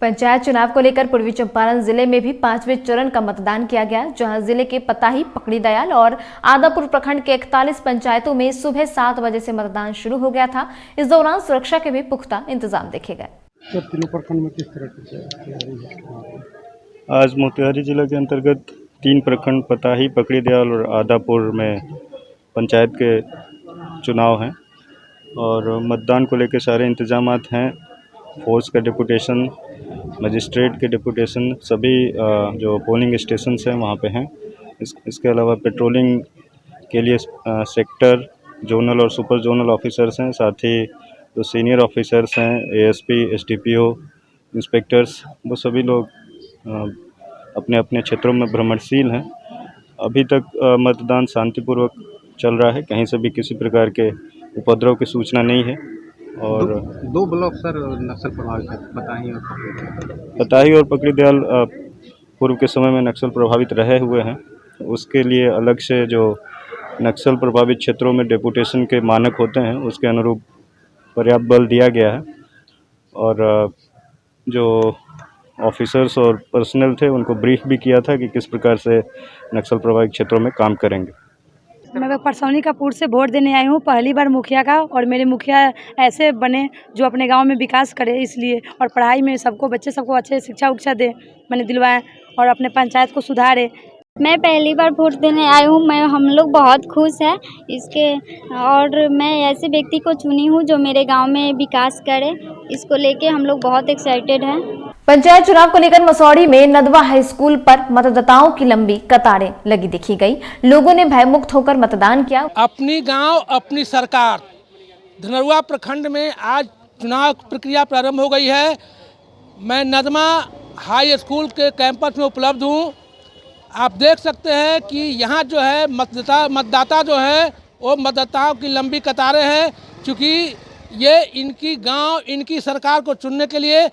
पंचायत चुनाव को लेकर पूर्वी चंपारण जिले में भी 5वें चरण का मतदान किया गया, जहां जिले के पताही, पकड़ी दयाल और आदापुर प्रखंड के 41 पंचायतों में सुबह 7 बजे से मतदान शुरू हो गया था। इस दौरान सुरक्षा के भी पुख्ता इंतजाम देखे गए। तो तीनों प्रखंड में किस तरह की तैयारी है? आज मोतिहारी जिला के अंतर्गत 3 प्रखंड पताही, पकड़ी दयाल और आदापुर में पंचायत के चुनाव हैं और मतदान को लेकर सारे इंतजामात हैं। फोर्स का डिपुटेशन, मजिस्ट्रेट के डिपुटेशन सभी जो पोलिंग स्टेशन हैं वहाँ पे हैं। इसके अलावा पेट्रोलिंग के लिए सेक्टर, जोनल और सुपर जोनल ऑफिसर्स हैं, साथ ही जो सीनियर ऑफिसर्स हैं, एएसपी, एसडीपीओ, इंस्पेक्टर्स, वो सभी लोग अपने अपने क्षेत्रों में भ्रमणशील हैं। अभी तक मतदान शांतिपूर्वक चल रहा है, कहीं से भी किसी प्रकार के उपद्रव की सूचना नहीं है। और दो ब्लॉक सर नक्सल प्रभावित है, पताही और पकड़ी दयाल पूर्व के समय में नक्सल प्रभावित रहे हुए हैं। उसके लिए अलग से जो नक्सल प्रभावित क्षेत्रों में डेपुटेशन के मानक होते हैं, उसके अनुरूप पर्याप्त बल दिया गया है और जो ऑफिसर्स और पर्सनल थे उनको ब्रीफ भी किया था कि किस प्रकार से नक्सल प्रभावित क्षेत्रों में काम करेंगे। मैं परसौनी कपूर से वोट देने आई हूँ, पहली बार मुखिया का, और मेरे मुखिया ऐसे बने जो अपने गांव में विकास करे, इसलिए और पढ़ाई में बच्चे सबको अच्छे शिक्षा उक्षा दे, मैंने दिलवाए और अपने पंचायत को सुधारे। मैं पहली बार वोट देने आई हूँ। हम लोग बहुत खुश हैं इसके, और मैं ऐसे व्यक्ति को चुनी हूँ जो मेरे गांव में विकास करे। इसको लेके हम लोग बहुत एक्साइटेड हैं। पंचायत चुनाव को लेकर मसौड़ी में नदवा हाई स्कूल पर मतदाताओं की लंबी कतारें लगी देखी गई। लोगों ने भयमुक्त होकर मतदान किया। अपनी गांव अपनी सरकार धनरुआ प्रखंड में आज चुनाव प्रक्रिया प्रारंभ हो गई है। मैं नदवा हाई स्कूल के कैंपस में उपलब्ध हूं। आप देख सकते हैं कि यहाँ जो है मतदाता जो है वो मतदाताओं की लंबी कतारें हैं, क्योंकि ये इनकी गांव, इनकी सरकार को चुनने के लिए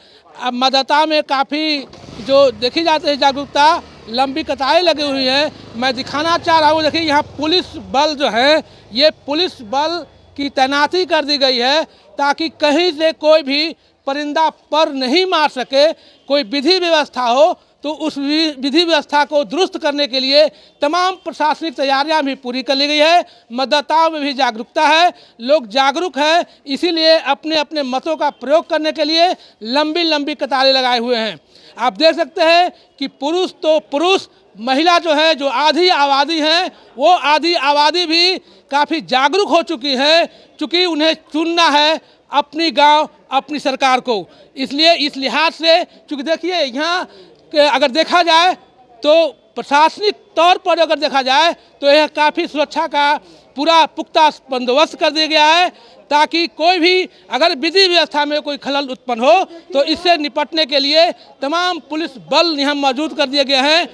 मतदाता में काफ़ी जो देखी जाती है जागरूकता, लंबी कतारें लगी हुई हैं। मैं दिखाना चाह रहा हूँ, देखिए यहाँ पुलिस बल जो है, ये पुलिस बल की तैनाती कर दी गई है ताकि कहीं से कोई भी परिंदा पर नहीं मार सके। कोई विधि व्यवस्था हो तो उस विधि व्यवस्था को दुरुस्त करने के लिए तमाम प्रशासनिक तैयारियां भी पूरी कर ली गई है। मतदाताओं में भी जागरूकता है, लोग जागरूक हैं, इसीलिए अपने अपने मतों का प्रयोग करने के लिए लंबी लंबी कतारें लगाए हुए हैं। आप देख सकते हैं कि पुरुष तो पुरुष, महिला जो है, जो आधी आबादी है, वो आधी आबादी भी काफ़ी जागरूक हो चुकी है, चूँकि उन्हें चुनना है अपनी गाँव, अपनी सरकार को। इसलिए इस लिहाज से, चूँकि देखिए यहाँ अगर देखा जाए तो प्रशासनिक तौर पर अगर देखा जाए तो यह काफ़ी सुरक्षा का पूरा पुख्ता बंदोबस्त कर दिया गया है, ताकि कोई भी अगर विधि व्यवस्था में कोई खलल उत्पन्न हो तो इससे निपटने के लिए तमाम पुलिस बल यहाँ मौजूद कर दिए गए हैं।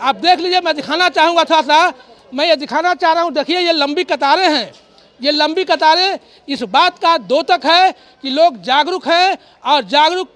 आप देख लीजिए, मैं दिखाना चाहूँगा थोड़ा सा, मैं ये दिखाना चाह रहा हूँ। देखिए ये लंबी कतारें हैं, ये लंबी कतारें इस बात का द्योतक है कि लोग जागरूक हैं और जागरूक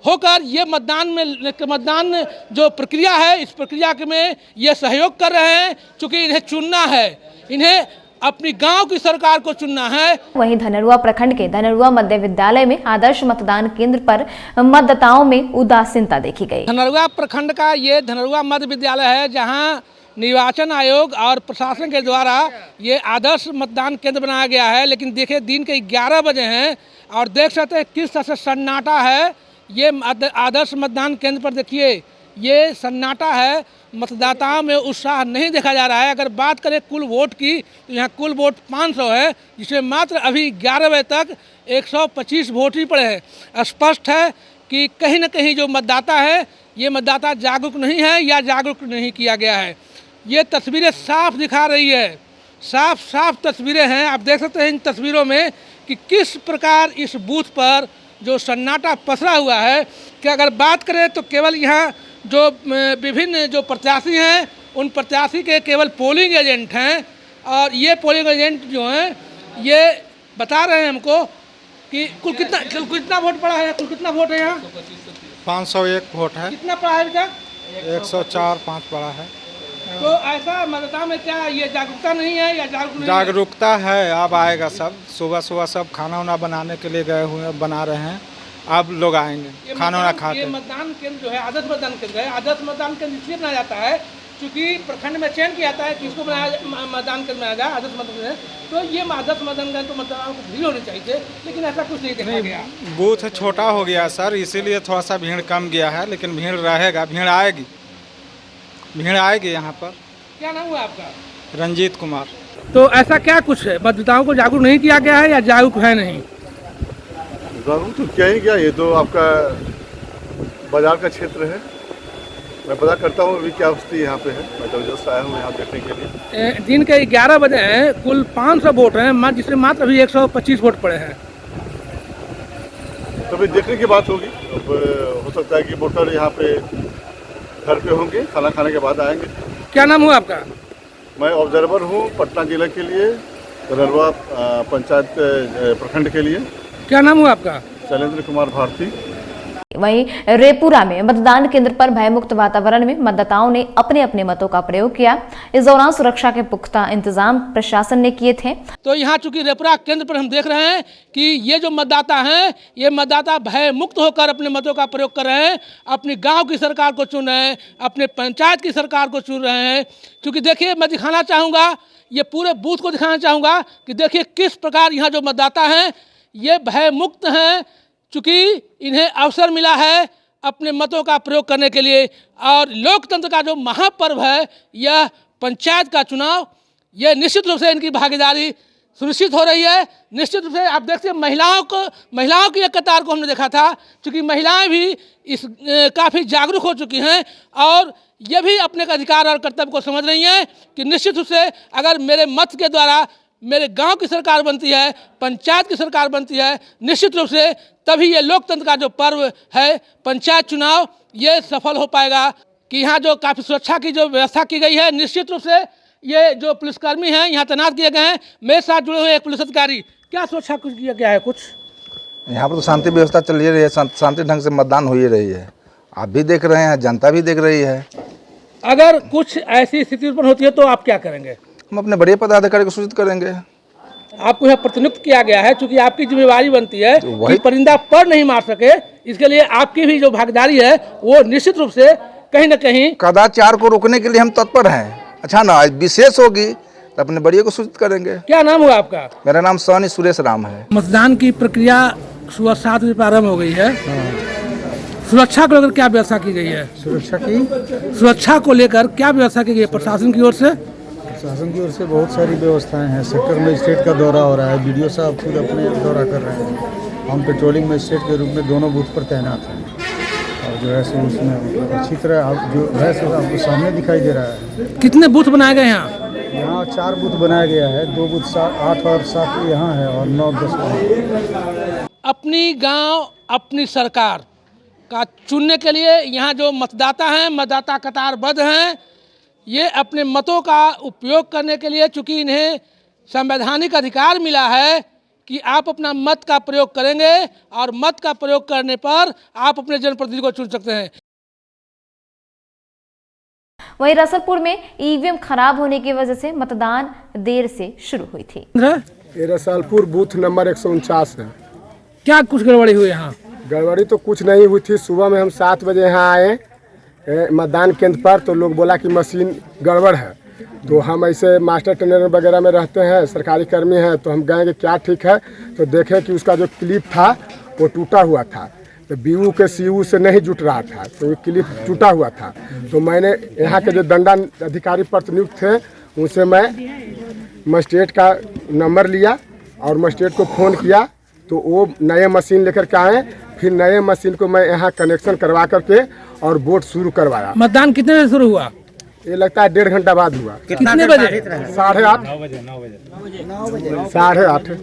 होकर ये मतदान जो प्रक्रिया है, इस प्रक्रिया में ये सहयोग कर रहे हैं, क्योंकि इन्हें चुनना है, इन्हें अपनी गांव की सरकार को चुनना है। वहीं धनरुआ प्रखंड के धनरुआ मध्य विद्यालय में आदर्श मतदान केंद्र पर मतदाताओं में उदासीनता देखी गई। धनरुआ प्रखंड का ये धनरुआ मध्य विद्यालय है, जहां निर्वाचन आयोग और प्रशासन के द्वारा ये आदर्श मतदान केंद्र बनाया गया है। लेकिन देखिए दिन के 11 बजे हैं और देख सकते हैं किस तरह से सन्नाटा है। ये आदर्श मतदान केंद्र पर देखिए ये सन्नाटा है, मतदाताओं में उत्साह नहीं देखा जा रहा है। अगर बात करें कुल वोट की तो यहाँ कुल वोट 500 है, जिसमें मात्र अभी 11 बजे तक 125 वोट ही पड़े हैं। स्पष्ट है कि कहीं न कहीं जो मतदाता है, ये मतदाता जागरूक नहीं है या जागरूक नहीं किया गया है। ये तस्वीरें साफ दिखा रही है, साफ तस्वीरें हैं। आप देख सकते हैं इन तस्वीरों में कि किस प्रकार इस बूथ पर जो सन्नाटा पसरा हुआ है। कि अगर बात करें तो केवल यहाँ जो विभिन्न जो प्रत्याशी हैं, उन प्रत्याशी के केवल पोलिंग एजेंट हैं, और ये पोलिंग एजेंट जो हैं ये बता रहे हैं हमको कि कुल कितना वोट पड़ा है, कुल कितना वोट है यहाँ? 501 वोट है। कितना पड़ा है इनका? 104-5 पड़ा है। तो ऐसा मतदाता में क्या ये जागरूकता नहीं है या जागरूक नहीं? जागरूकता है, अब आएगा सब। सुबह सुबह सब खाना वाना बनाने के लिए गए हुए बना रहे हैं, अब लोग आएंगे खाना वाना खा ये के। मतदान केंद्र जो है आदर्श मतदान केंद्र है। आदर्श मतदान केंद्र इसलिए बनाया जाता है क्योंकि प्रखंड में चयन किया जाता है किसको मतदान केंद्र बनाया जाए आदर्श मतदान केंद्र। तो ये आदर्श मतदान केंद्र तो मतदाताओं को भीड़ होनी चाहिए, लेकिन ऐसा कुछ नहीं देखा गया। बूथ छोटा हो गया सर, इसीलिए थोड़ा सा भीड़ कम गया है, लेकिन भीड़ रहेगा, भीड़ आएगी यहाँ पर। क्या नाम हुआ आपका? रंजीत कुमार। तो ऐसा क्या कुछ है, मतदाताओं को जागरूक नहीं किया गया है या जागरूक है नहीं? जागरूक तो क्या ही क्या, ये तो आपका बाजार का क्षेत्र है। मैं पता करता हूँ अभी क्या स्थिति यहाँ पे है। मैं तो जस्ट आया हूँ यहाँ देखने के लिए। दिन के 11 बजे हैं, कुल 500 वोट हैं, जिसमें मात्र अभी 125 वोट पड़े हैं। तो अभी देखने की बात होगी। अब हो सकता है कि वोटर यहाँ पे घर पे होंगे, खाना खाने के बाद आएंगे। क्या नाम हुआ आपका? मैं ऑब्जर्वर हूँ पटना जिले के लिए, नरवा पंचायत प्रखंड के लिए। क्या नाम हुआ आपका? शैलेंद्र कुमार भारती। वहीं रेपुरा में मतदान केंद्र पर भयमुक्त वातावरण में मतदाताओं ने अपने अपने मतों का प्रयोग किया। इस दौरान सुरक्षा के पुख्ता इंतजाम प्रशासन ने किए थे। तो यहाँ चूंकि रेपुरा केंद्र पर हम देख रहे हैं कि ये जो मतदाता हैं, ये मतदाता भय मुक्त होकर अपने मतों का प्रयोग कर रहे हैं, अपनी गांव की सरकार को चुन रहे हैं, अपने पंचायत की सरकार को चुन रहे हैं। क्योंकि देखिए, मैं दिखाना चाहूँगा, ये पूरे बूथ को दिखाना चाहूँगा कि देखिए किस प्रकार यहाँ जो मतदाता हैं ये भय मुक्त हैं, चूँकि इन्हें अवसर मिला है अपने मतों का प्रयोग करने के लिए। और लोकतंत्र का जो महापर्व है, यह पंचायत का चुनाव, यह निश्चित रूप से इनकी भागीदारी सुनिश्चित हो रही है। निश्चित रूप से आप देखते हैं महिलाओं की एक कतार को हमने देखा था, क्योंकि महिलाएं भी इस काफ़ी जागरूक हो चुकी हैं और ये भी अपने अधिकार और कर्तव्य को समझ रही हैं कि निश्चित रूप से अगर मेरे मत के द्वारा मेरे गांव की सरकार बनती है, पंचायत की सरकार बनती है, निश्चित रूप से तभी ये लोकतंत्र का जो पर्व है पंचायत चुनाव, ये सफल हो पाएगा। कि यहाँ जो काफ़ी सुरक्षा की जो व्यवस्था की गई है, निश्चित रूप से ये जो पुलिसकर्मी हैं यहाँ तैनात किए गए हैं। मेरे साथ जुड़े हुए एक पुलिस अधिकारी, क्या सुरक्षा कुछ किया गया है? कुछ यहाँ पर तो शांति व्यवस्था चल ही रही है, शांति ढंग से मतदान हो ही रही है। आप भी देख रहे हैं, जनता भी देख रही है। अगर कुछ ऐसी स्थिति उत्पन्न होती है तो आप क्या करेंगे? हम अपने बड़े पदाधिकारी को सूचित करेंगे। आपको यहाँ प्रतिनियुक्त किया गया है, चूंकि आपकी जिम्मेवारी बनती है कि परिंदा पर नहीं मार सके, इसके लिए आपकी भी जो भागीदारी है वो निश्चित रूप से कहीं न कहीं कदाचार को रोकने के लिए हम तत्पर हैं। अच्छा ना, विशेष होगी तो अपने बड़े को सूचित करेंगे। क्या नाम हुआ आपका? मेरा नाम सोनी सुरेश राम है। मतदान की प्रक्रिया सुबह 7 बजे प्रारंभ हो गई है। सुरक्षा को लेकर क्या व्यवस्था की गई है? सुरक्षा को लेकर क्या व्यवस्था की गई है प्रशासन की ओर से? प्रशासन की ओर से बहुत सारी व्यवस्थाएं हैं। सेक्टर मजिस्ट्रेट का दौरा हो रहा है, बीडीओ साहब खुद अपने दौरा कर रहे हैं। हम पेट्रोलिंग मजिस्ट्रेट के रूप में दोनों बूथ पर तैनात हैं और जो है सो उसमें अच्छी तरह जो है सो आपको सामने दिखाई दे रहा है। कितने बूथ बनाए गए यहाँ? यहाँ 4 बूथ बनाया गया है, 2 बूथ 8 और 7 यहाँ है और 9 10। अपनी गांव अपनी सरकार का चुनने के लिए यहाँ जो मतदाता हैं, मतदाता कतारबद्ध हैं, ये अपने मतों का उपयोग करने के लिए, चूँकि इन्हें संवैधानिक अधिकार मिला है कि आप अपना मत का प्रयोग करेंगे और मत का प्रयोग करने पर आप अपने जनप्रतिनिधि को चुन सकते हैं। वहीं रसलपुर में ईवीएम खराब होने की वजह से मतदान देर से शुरू हुई थी। ये रसलपुर बूथ नंबर 149 है। क्या कुछ गड़बड़ी हुई यहाँ? गड़बड़ी तो कुछ नहीं हुई थी। सुबह में हम 7 बजे यहाँ आए मतदान केंद्र पर, तो लोग बोला कि मशीन गड़बड़ है। तो हम ऐसे मास्टर ट्रेनर वगैरह में रहते हैं, सरकारी कर्मी हैं, तो हम गए कि क्या ठीक है, तो देखे कि उसका जो क्लिप था वो टूटा हुआ था। तो बीयू के सीयू से नहीं जुट रहा था, तो वो क्लिप टूटा हुआ था। तो मैंने यहाँ के जो दंडा अधिकारी प्रतिनियुक्त थे उनसे मैं मजिस्ट्रेट का नंबर लिया और मजिस्ट्रेट को फ़ोन किया, तो वो नए मशीन लेकर के आए। फिर नए मशीन को मैं यहाँ कनेक्शन करवा करके और वोट शुरू करवाया। मतदान कितने बजे शुरू हुआ? ये लगता है 1.5 घंटा बाद हुआ। कितने बजे? 8:30। 8:30।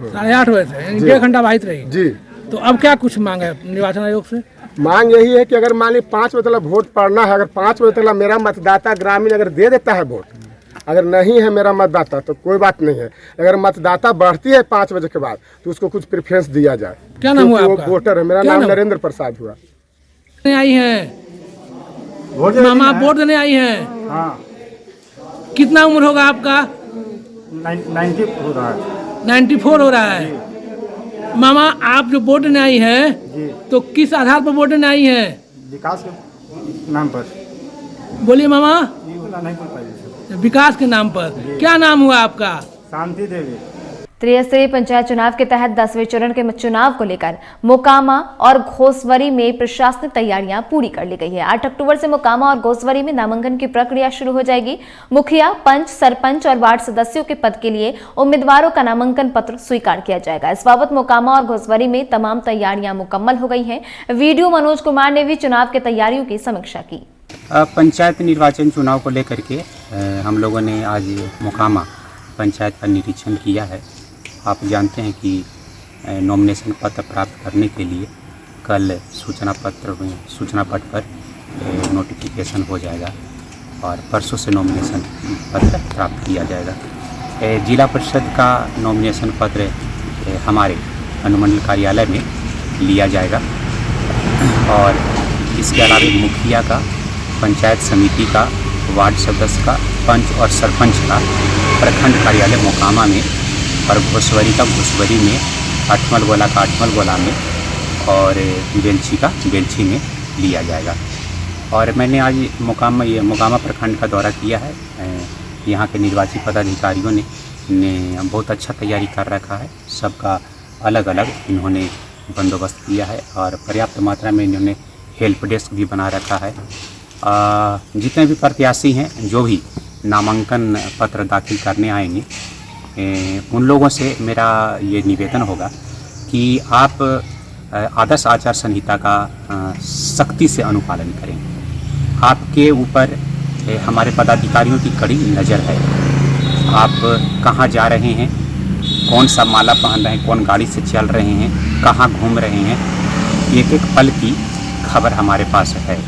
8:30 बजे से 1.5 घंटा बाधित रही जी। तो अब क्या कुछ मांग है निर्वाचन आयोग से? मांग यही है कि अगर मान ली 5 बजे तक वोट पड़ना है, अगर 5 बजे तक मेरा मतदाता ग्रामीण अगर दे देता है वोट, अगर नहीं है मेरा मतदाता तो कोई बात नहीं है। अगर मतदाता बढ़ती है 5 बजे के बाद तो उसको कुछ प्रेफरेंस दिया जाए। क्या नाम हुआ आपका? वोटर है, मेरा नाम नरेंद्र प्रसाद हुआ। आई हैं मामा, वोट देने आई हैं। हाँ। कितना उम्र होगा आपका? 90 हो रहा है। 94 हो रहा है। मामा आप जो वोट देने आई हैं तो किस आधार पर वोट देने आई हैं? विकास के नाम पर। बोलिए मामा। नहीं बोल पाएंगे। विकास के नाम पर। क्या नाम हुआ आपका? शांति देवी। त्रिस्तरीय पंचायत चुनाव के तहत 10वें चरण के चुनाव को लेकर मोकामा और घोसवरी में प्रशासनिक तैयारियां पूरी कर ली गई है। 8 अक्टूबर से मोकामा और घोसवरी में नामांकन की प्रक्रिया शुरू हो जाएगी। मुखिया, पंच, सरपंच और वार्ड सदस्यों के पद के लिए उम्मीदवारों का नामांकन पत्र स्वीकार किया जाएगा। इस बाबत मोकामा और घोसवरी में तमाम तैयारियां मुकम्मल हो गई हैं। वीडियो मनोज कुमार ने भी चुनाव की तैयारियों की समीक्षा की। पंचायत निर्वाचन चुनाव को लेकर के हम लोगों ने आज मोकामा पंचायत का निरीक्षण किया है। आप जानते हैं कि नॉमिनेशन पत्र प्राप्त करने के लिए कल सूचना पट पर नोटिफिकेशन हो जाएगा और परसों से नॉमिनेशन पत्र प्राप्त किया जाएगा। जिला परिषद का नॉमिनेशन पत्र हमारे अनुमंडल कार्यालय में लिया जाएगा और इसके अलावा मुखिया का, पंचायत समिति का, वार्ड सदस्य का, पंच और सरपंच का प्रखंड कार्यालय मोकामा में और घोसवरी का घोसवरी में, अठमल गोला का अठमल गोला में और बेलछी का बेलछी में लिया जाएगा। और मैंने आज मोकामा प्रखंड का दौरा किया है। यहाँ के निर्वाची पदाधिकारियों ने बहुत अच्छा तैयारी कर रखा है। सबका अलग अलग इन्होंने बंदोबस्त किया है और पर्याप्त मात्रा में इन्होंने हेल्प डेस्क भी बना रखा है। जितने भी प्रत्याशी हैं जो भी नामांकन पत्र दाखिल करने आएंगे उन लोगों से मेरा ये निवेदन होगा कि आप आदर्श आचार संहिता का सख्ती से अनुपालन करें। आपके ऊपर हमारे पदाधिकारियों की कड़ी नज़र है। आप कहाँ जा रहे हैं, कौन सा माला पहन रहे हैं, कौन गाड़ी से चल रहे हैं, कहाँ घूम रहे हैं, एक एक पल की खबर हमारे पास है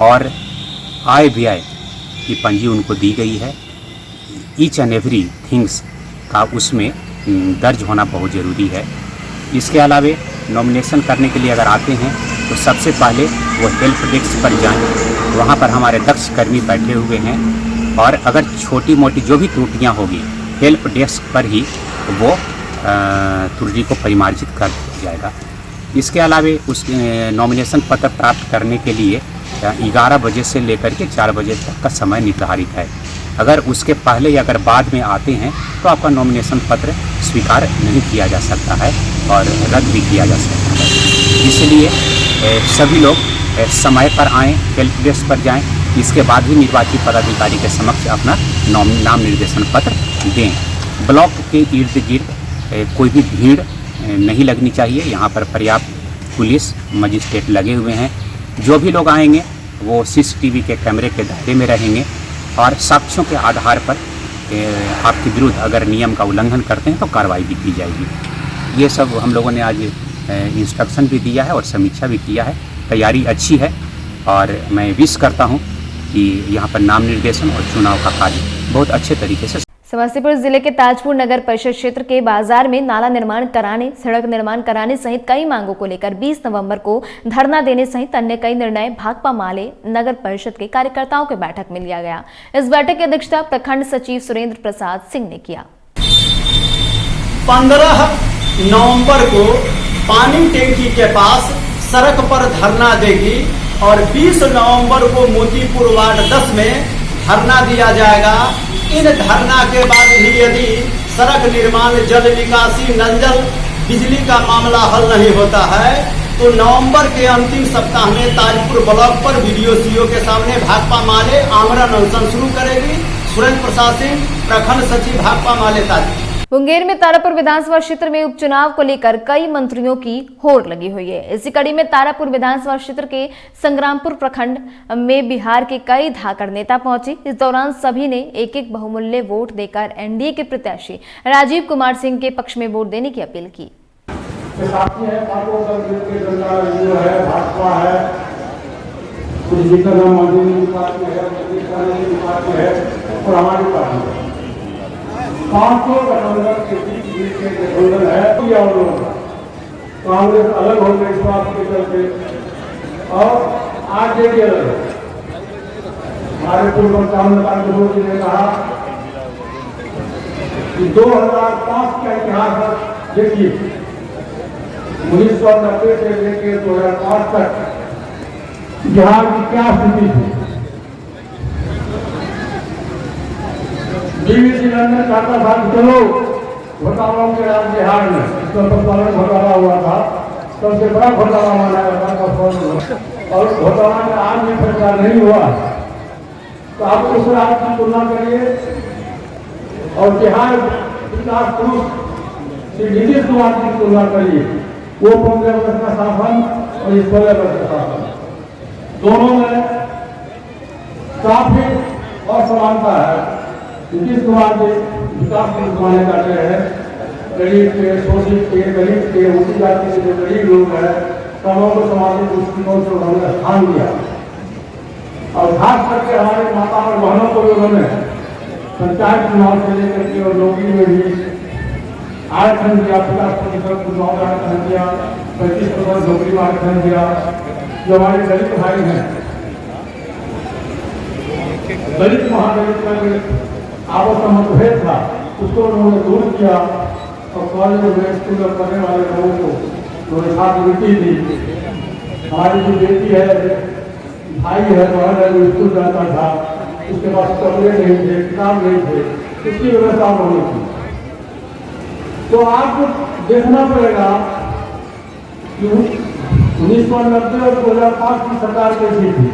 और आय व्यय की पंजी उनको दी गई है। ईच एंड एवरी थिंग्स का उसमें दर्ज होना बहुत ज़रूरी है। इसके अलावा नॉमिनेशन करने के लिए अगर आते हैं तो सबसे पहले वो हेल्प डेस्क पर जाएं। वहाँ पर हमारे दक्ष कर्मी बैठे हुए हैं और अगर छोटी मोटी जो भी त्रुटियाँ होगी हेल्प डेस्क पर ही वो त्रुटि को परिमार्जित कर दिया जाएगा। इसके अलावा उस नॉमिनेशन पत्र प्राप्त करने के लिए 11 बजे से लेकर के 4 बजे तक का समय निर्धारित है। अगर उसके पहले या अगर बाद में आते हैं तो आपका नॉमिनेशन पत्र स्वीकार नहीं किया जा सकता है और रद्द भी किया जा सकता है। इसलिए सभी लोग समय पर आएँ, हेल्प डेस्क पर जाएं, इसके बाद ही निर्वाची पदाधिकारी के समक्ष अपना नाम निर्देशन पत्र दें। ब्लॉक के इर्द गिर्द कोई भी भीड़ नहीं लगनी चाहिए। यहाँ पर पर्याप्त पुलिस मजिस्ट्रेट लगे हुए हैं। जो भी लोग आएंगे वो सीसीटीवी के कैमरे के दायरे में रहेंगे और साक्ष्यों के आधार पर आपके विरुद्ध अगर नियम का उल्लंघन करते हैं तो कार्रवाई भी की जाएगी। ये सब हम लोगों ने आज इंस्ट्रक्शन भी दिया है और समीक्षा भी किया है। तैयारी अच्छी है और मैं विश करता हूँ कि यहाँ पर नाम निर्देशन और चुनाव का कार्य बहुत अच्छे तरीके से। समस्तीपुर जिले के ताजपुर नगर परिषद क्षेत्र के बाजार में नाला निर्माण कराने, सड़क निर्माण कराने सहित कई मांगों को लेकर 20 नवंबर को धरना देने सहित अन्य कई निर्णय भाकपा माले नगर परिषद के कार्यकर्ताओं की बैठक में लिया गया। इस बैठक की अध्यक्षता प्रखंड सचिव सुरेंद्र प्रसाद सिंह ने किया। 15 नवंबर को पानी टैंकी के पास सड़क पर धरना देगी और 20 नवंबर को मोतीपुर वार्ड 10 में धरना दिया जाएगा। इन धरना के बाद भी यदि सड़क निर्माण, जल निकासी, नल जल, बिजली का मामला हल नहीं होता है तो नवंबर के अंतिम सप्ताह में ताजपुर ब्लॉक पर वीडीओ के सामने भाकपा माले आमरण अनशन शुरू करेगी। सुरेंद्र प्रसाद सिंह, प्रखंड सचिव, भाकपा माले ताजपुर। मुंगेर में तारापुर विधानसभा क्षेत्र में उपचुनाव को लेकर कई मंत्रियों की होड़ लगी हुई है। इसी कड़ी में तारापुर विधानसभा क्षेत्र के संग्रामपुर प्रखंड में बिहार के कई धाकड़ नेता पहुंचे। इस दौरान सभी ने एक एक बहुमूल्य वोट देकर एनडीए के प्रत्याशी राजीव कुमार सिंह के पक्ष में वोट देने की अपील की। कांग्रेस अलग हो गई इस बात के चलते और आज ये अलग है। हमारे पूर्व प्रधानमंत्री ने कहा कि 2005 का इतिहास देखिए, 1990 से लेकर 2005 तक बिहार की क्या स्थिति थी। बीबीसी लंदन कहता था कि चलो घोटालों के राज बिहार में, इसमें पशुपालन घोटाला हुआ था, सबसे बड़ा घोटाला माना जाता था, और घोटाला में आज भी फैसला नहीं हुआ। तो आप उस राज्य की तुलना करिए और बिहार विकास पुरुष श्री नीतीश कुमार की तुलना करिए, वो 15 वर्ष का शासन और इस 16 वर्ष का शासन, दोनों में काफी असमानता है। नीतीश कुमार के विकास के माने जाते हैं, गरीब के, शोषित के, गरीब के, ऊंची जाति के जो गरीब लोग हैं, सबों को सामाजिक दृष्टिकोण से उन्होंने स्थान दिया। और खास करके हमारे माता और बहनों को उन्होंने पंचायत चुनाव से लेकर के और नौकरी में भी आरक्षण दिया, 50% चुनाव में आरक्षण दिया, 35% नौकरी में आरक्षण दिया। जो हमारे दलित भाई हैं, दलित महादलित में आपस में मतभेद था, उसको उन्होंने दूर किया और कॉलेज में स्कूल में पढ़ने वाले लोगों को उन्होंने छात्रवृत्ति दी। हमारी जो बेटी है, भाई है, बहन है, जो स्कूल जाता था, उसके पास कपड़े नहीं थे, किताब नहीं थे, उसकी व्यवस्था होनी थी। तो आपको देखना पड़ेगा कि 1990 और 2005 की सरकार कैसी थी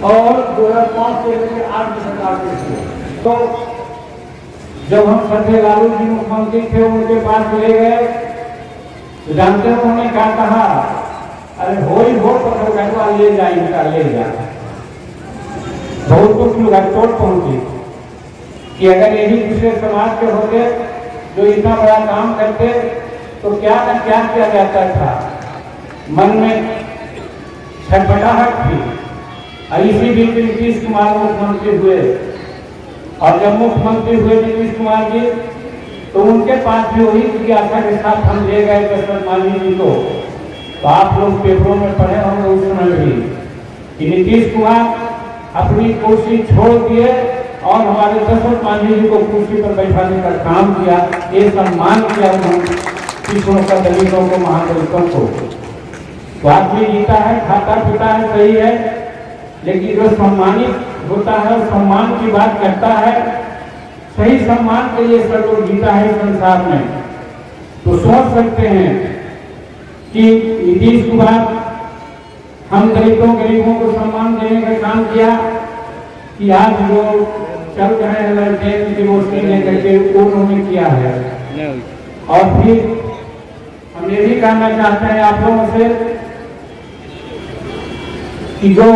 और 2005 से लेकर आज की सरकार कैसी है। तो जब हम संजय लालू जी मुख्यमंत्री थे, उनके पास चले गए तो जानते हो उन्होंने क्या कहा, अरे हो पकड़वा ले जा, इनका ले जा। बहुत कुछ लोग चोट पहुंची कि अगर यही दूसरे समाज के होते जो इतना बड़ा काम करते तो क्या न क्या किया जाता था। मन में छटपटाहट थी। इसी बीच नीतीश कुमार मुख्यमंत्री हुए और जब मुख्यमंत्री हुए नीतीश कुमार जी, तो उनके पास भी वही जिज्ञासा के साथ हम ले गए दशरथ मांझी जी को। तो आप लोग पेपरों में पढ़े होंगे उस समय भी कि नीतीश कुमार अपनी कुर्सी छोड़ दिए और हमारे दशरथ मांझी जी को कुर्सी पर बैठाने का काम किया, ये सम्मान किया उन्होंने पिछड़ों का, दलितों को, महादलितों को। तो आदमी जीता है, खाता पीता है, सही है, लेकिन जो सम्मानित होता है सम्मान की बात करता है, सही सम्मान के लिए सब लोग जीता है इस संसार में। तो सोच सकते हैं कि नीतीश कुमार हम दलितों गरीबों को सम्मान देने का काम किया कि आज जो चल रहे हैं लड़के की रोशनी लेकर के उन्होंने किया है। और फिर हम ये भी कहना चाहते हैं आप लोगों से कि जो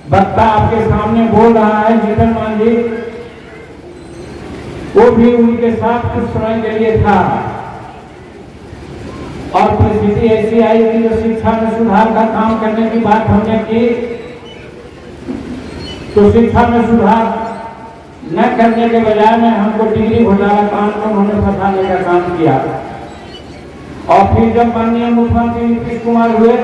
वक्ता आपके सामने बोल रहा है जीतन मांझी, वो भी उनके साथ कुछ समय के लिए था और परिस्थिति ऐसी आई कि जो शिक्षा में सुधार का काम करने की बात हमने की, तो शिक्षा में सुधार न करने के बजाय में हमको डिग्री घोटाला कांड में उन्होंने फंसाने का काम किया। और फिर जब माननीय मुख्यमंत्री नीतीश कुमार हुए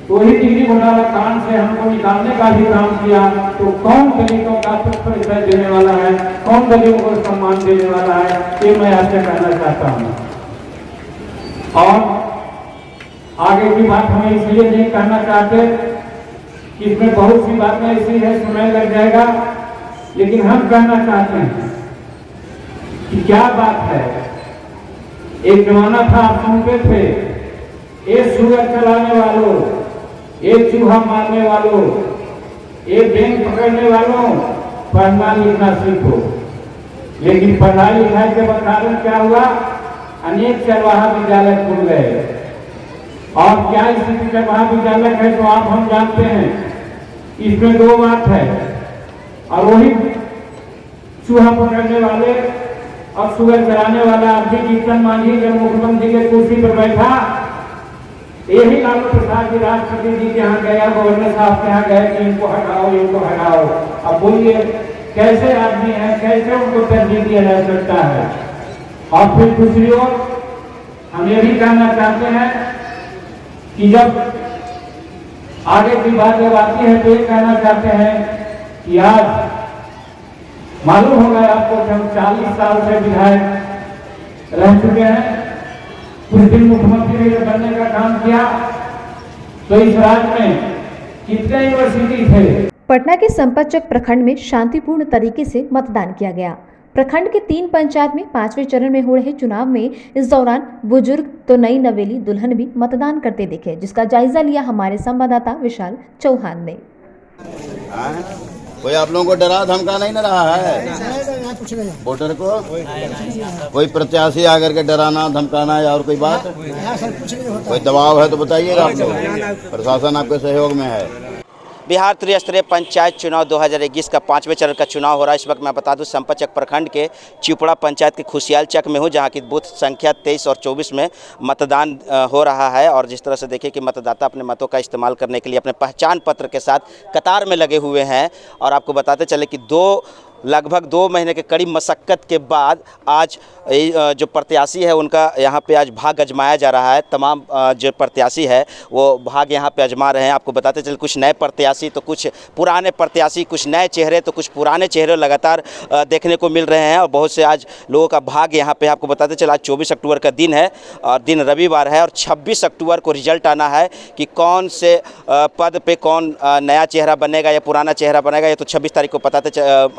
तो वही डिग्री घोटाला कांड से हमको निकालने का भी काम किया। तो कौन दलितों का परिचय देने वाला है, कौन दलितों को सम्मान देने वाला है, ये मैं आपसे कहना चाहता हूँ। और आगे की बात हमें इसलिए नहीं कहना चाहते कि इसमें बहुत सी बातें ऐसी है, समय लग जाएगा, लेकिन हम कहना चाहते हैं कि क्या बात है। एक जमाना था, आप सुनते थे, एक शुगर चलाने वालों, एक चूहा मारने वालों, एक बैंक पकड़ने वालों, पढ़ना लिखना सीखो। लेकिन पढ़ाई लिखाई के कारण क्या हुआ, अनेक चरवाहा विद्यालय खुल गए। और क्या स्थिति चरवाहा विद्यालय है तो आप हम जानते हैं। इसमें दो बात है, और वही चूहा पकड़ने वाले और शुगर चलाने वाला अभी जीतन मांझी जब मुख्यमंत्री के कुर्सी पर बैठा, यही लालू प्रसाद जी राष्ट्रपति जी के यहाँ गया, गवर्नर साहब के यहाँ गए कि इनको हटाओ, इनको हटाओ। अब बोलिए कैसे आदमी है, कैसे उनको तरजीह दिया जा सकता है। और फिर दूसरी ओर हम ये भी कहना चाहते हैं कि जब आगे की बात जब आती है तो ये कहना चाहते हैं कि आज मालूम होगा आपको कि हम 40 साल से विधायक रह चुके हैं कुछ दिन मुख्यमंत्री बनने का काम किया, तो इस राज्य में कितने यूनिवर्सिटी थे। पटना के संपतचक प्रखंड में शांतिपूर्ण तरीके से मतदान किया गया। प्रखंड के 3 पंचायत में 5वें चरण में हो रहे चुनाव में इस दौरान बुजुर्ग तो नई नवेली दुल्हन भी मतदान करते दिखे, जिसका जायजा लिया हमारे संवाददाता विशाल चौहान ने। कोई आप लोगों को डरा धमका नहीं ना रहा है वोटर को? कोई प्रत्याशी आकर के डराना धमकाना या और कोई बात, कोई दबाव है तो बताइएगा। आप लोग प्रशासन आपके सहयोग में है। बिहार त्रिस्तरीय पंचायत चुनाव 2021 का 5वें चरण का चुनाव हो रहा है। इस वक्त मैं बता दूं संपतचक प्रखंड के चिपड़ा पंचायत के खुशियालचक में हूं, जहां की बूथ संख्या 23 और 24 में मतदान हो रहा है। और जिस तरह से देखिए कि मतदाता अपने मतों का इस्तेमाल करने के लिए अपने पहचान पत्र के साथ कतार में लगे हुए हैं। और आपको बताते चले कि लगभग 2 महीने के कड़ी मशक्क़त के बाद आज जो प्रत्याशी है उनका यहाँ पे आज भाग आजमाया जा रहा है। तमाम जो प्रत्याशी है वो भाग यहाँ पे आजमा रहे हैं। आपको बताते चले कुछ नए प्रत्याशी तो कुछ पुराने प्रत्याशी, कुछ नए चेहरे तो कुछ पुराने चेहरे लगातार देखने को मिल रहे हैं। और बहुत से आज लोगों का भाग यहाँ पे आपको बताते चले आज 24 अक्टूबर का दिन है और दिन रविवार है। और 26 अक्टूबर को रिजल्ट आना है कि कौन से पद पे कौन नया चेहरा बनेगा या पुराना चेहरा बनेगा। ये तो 26 तारीख को पता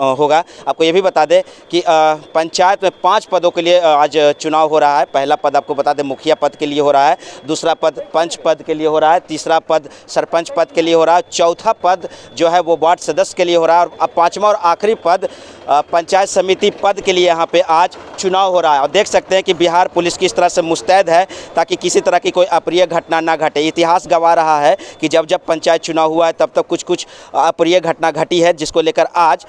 होगा। आपको ये भी बता दें कि पंचायत में 5 पदों के लिए आज चुनाव हो रहा है। पहला पद आपको बता दें मुखिया पद के लिए हो रहा है, दूसरा पद पंच पद के लिए हो रहा है, तीसरा पद सरपंच पद के लिए हो रहा है, चौथा पद जो है वो वार्ड सदस्य के लिए हो रहा है और अब 5वां और आखिरी पद पंचायत समिति पद के लिए यहाँ पे आज चुनाव हो रहा है। और देख सकते हैं कि बिहार पुलिस किस तरह से मुस्तैद है ताकि किसी तरह की कोई अप्रिय घटना ना घटे। इतिहास गवाह रहा है कि जब जब पंचायत चुनाव हुआ है तब तब कुछ अप्रिय घटना घटी है, जिसको लेकर आज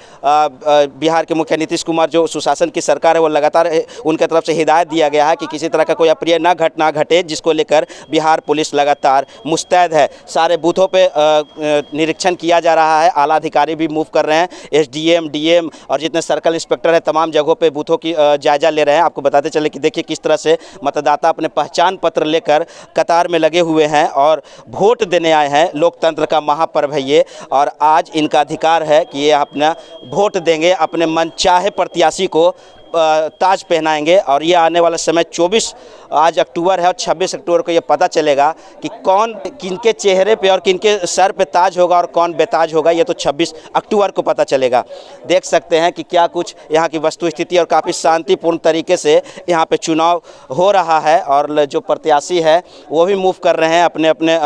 बिहार के मुखिया नीतीश कुमार जो सुशासन की सरकार है वो लगातार उनके तरफ से हिदायत दिया गया है कि किसी तरह का कोई अप्रिय ना घटना घटे, जिसको लेकर बिहार पुलिस लगातार मुस्तैद है। सारे बूथों पे निरीक्षण किया जा रहा है, आला अधिकारी भी मूव कर रहे हैं, एसडीएम, डीएम और जितने सर्कल इंस्पेक्टर है तमाम जगहों पे बूथों की जायजा ले रहे हैं। आपको बताते चले कि देखिए किस तरह से मतदाता अपने पहचान पत्र लेकर कतार में लगे हुए हैं और वोट देने आए हैं। लोकतंत्र का महापर्व है ये और आज इनका अधिकार है कि ये अपना वोट देंगे, अपने मनचाहे प्रत्याशी को ताज पहनाएंगे। और ये आने वाला समय 24 आज अक्टूबर है और 26 अक्टूबर को ये पता चलेगा कि कौन किनके चेहरे पे और किनके सर पे ताज होगा और कौन बेताज होगा। ये तो 26 अक्टूबर को पता चलेगा। देख सकते हैं कि क्या कुछ यहाँ की वस्तु स्थिति और काफ़ी शांतिपूर्ण तरीके से यहाँ पे चुनाव हो रहा है और जो प्रत्याशी है वो भी मूव कर रहे हैं, अपने अपने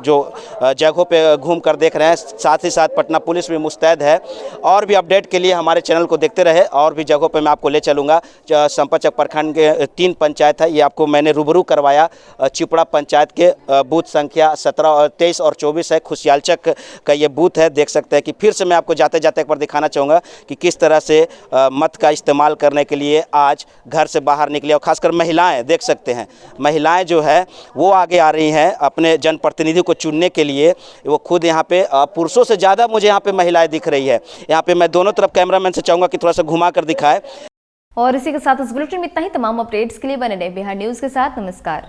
जो जगहों पर घूम कर देख रहे हैं। साथ ही साथ पटना पुलिस भी मुस्तैद है। और भी अपडेट के लिए हमारे चैनल को देखते रहे और भी जगहों पर मैं आपको ले चलूँगा। संपतचक प्रखंड के 3 पंचायत है, ये आपको मैंने रूबरू करवाया। चिपड़ा पंचायत के बूथ संख्या 17, 23 और 24 है। खुशियालचक का ये बूथ है। देख सकते हैं कि फिर से मैं आपको जाते जाते एक बार दिखाना चाहूँगा कि किस तरह से मत का इस्तेमाल करने के लिए आज घर से बाहर निकले। और खासकर महिलाएं, देख सकते हैं महिलाएं जो है वो आगे आ रही हैं अपने जनप्रतिनिधि को चुनने के लिए। वो खुद यहाँ पे पुरुषों से ज़्यादा मुझे यहाँ पे महिलाएं दिख रही है। यहाँ पे मैं दोनों तरफ कैमरामैन से चाहूँगा कि थोड़ा सा घुमा कर दिखाए। और इसी के साथ इस बुलेटिन में इतना ही। तमाम अपडेट्स के लिए बने रहे बिहार न्यूज़ के साथ। नमस्कार।